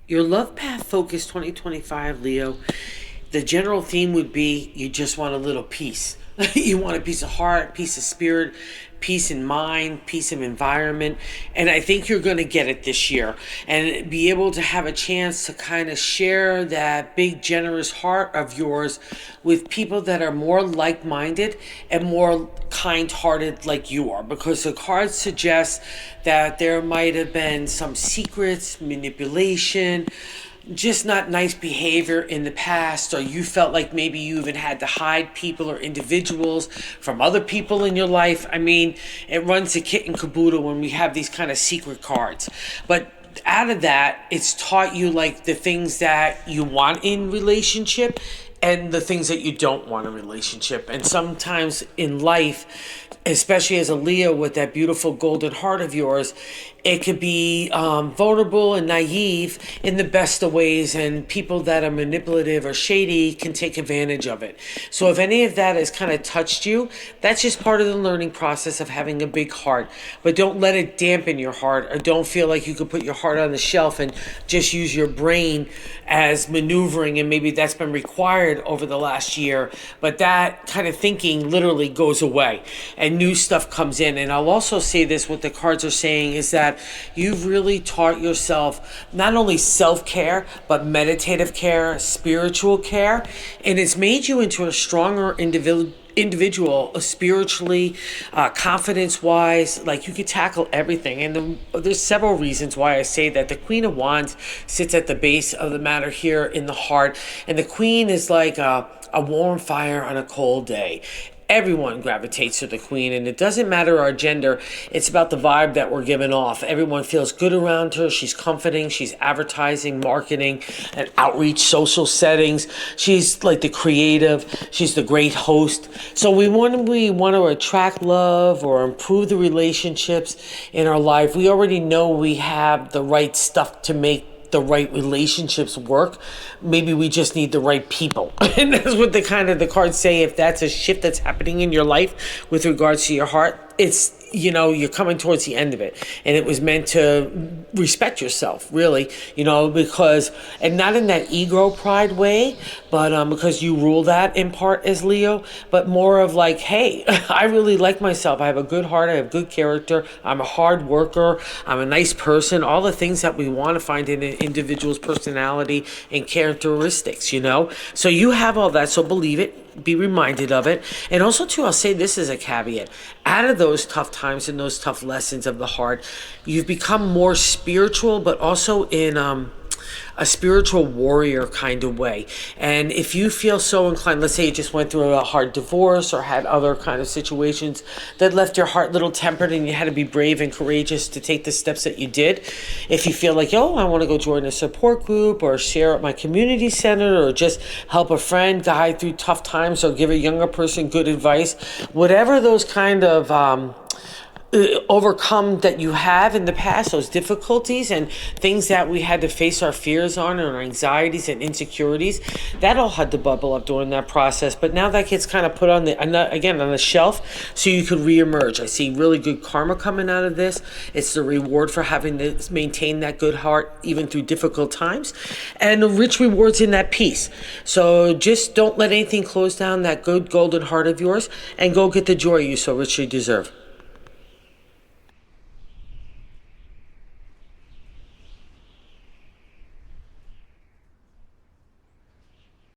Your Love Path Focus 2025, Leo. The general theme would be you just want a little peace. You want a peace of heart, peace of spirit, peace in mind, peace of environment. And I think you're going to get it this year and be able to have a chance to kind of share that big, generous heart of yours with people that are more like minded and more kind hearted like you are. Because the cards suggest that there might have been some secrets, manipulation, just not nice behavior in the past, or you felt like maybe you even had to hide people or individuals from other people in your life. I mean, it runs the kit and caboodle when we have these kind of secret cards. But out of that, it's taught you like the things that you want in relationship and the things that you don't want in a relationship. And sometimes in life, especially as a Leo with that beautiful golden heart of yours, it could be vulnerable and naive in the best of ways, and people that are manipulative or shady can take advantage of it. So if any of that has kind of touched you, that's just part of the learning process of having a big heart. But don't let it dampen your heart, or don't feel like you could put your heart on the shelf and just use your brain as maneuvering, and maybe that's been required over the last year. But that kind of thinking literally goes away and new stuff comes in. And I'll also say this, what the cards are saying is that you've really taught yourself not only self-care, but meditative care, spiritual care, and it's made you into a stronger individual, spiritually, confidence-wise. Like, you could tackle everything. And there's several reasons why I say that. The Queen of Wands sits at the base of the matter here in the heart, and the Queen is like a warm fire on a cold day. Everyone gravitates to the Queen, and it doesn't matter our gender. It's about the vibe that we're giving off. Everyone feels good around her. She's comforting. She's advertising, marketing, and outreach, social settings. She's like the creative. She's the great host. So we want to attract love or improve the relationships in our life. We already know we have the right stuff to make the right relationships work. Maybe we just need the right people. And that's what the cards say. If that's a shift that's happening in your life with regards to your heart, it's, you're coming towards the end of it, and it was meant to respect yourself, really, because, and not in that ego pride way, but because you rule that in part as Leo, but more of like, hey, I really like myself. I have a good heart. I have good character. I'm a hard worker. I'm a nice person. All the things that we want to find in an individual's personality and characteristics, So you have all that. So believe it. Be reminded of it. And also, too, I'll say this as a caveat. Out of those tough times and those tough lessons of the heart, you've become more spiritual, but also in a spiritual warrior kind of way. And if you feel so inclined, let's say you just went through a hard divorce or had other kind of situations that left your heart a little tempered, and you had to be brave and courageous to take the steps that you did. If you feel like, I want to go join a support group or share at my community center or just help a friend guide through tough times or give a younger person good advice, whatever those kind of overcome that you have in the past, those difficulties and things that we had to face our fears on, and our anxieties and insecurities, that all had to bubble up during that process. But now that gets kind of put on the shelf, so you could reemerge. I see really good karma coming out of this. It's the reward for having to maintain that good heart even through difficult times, and the rich rewards in that peace. So just don't let anything close down that good golden heart of yours, and go get the joy you so richly deserve.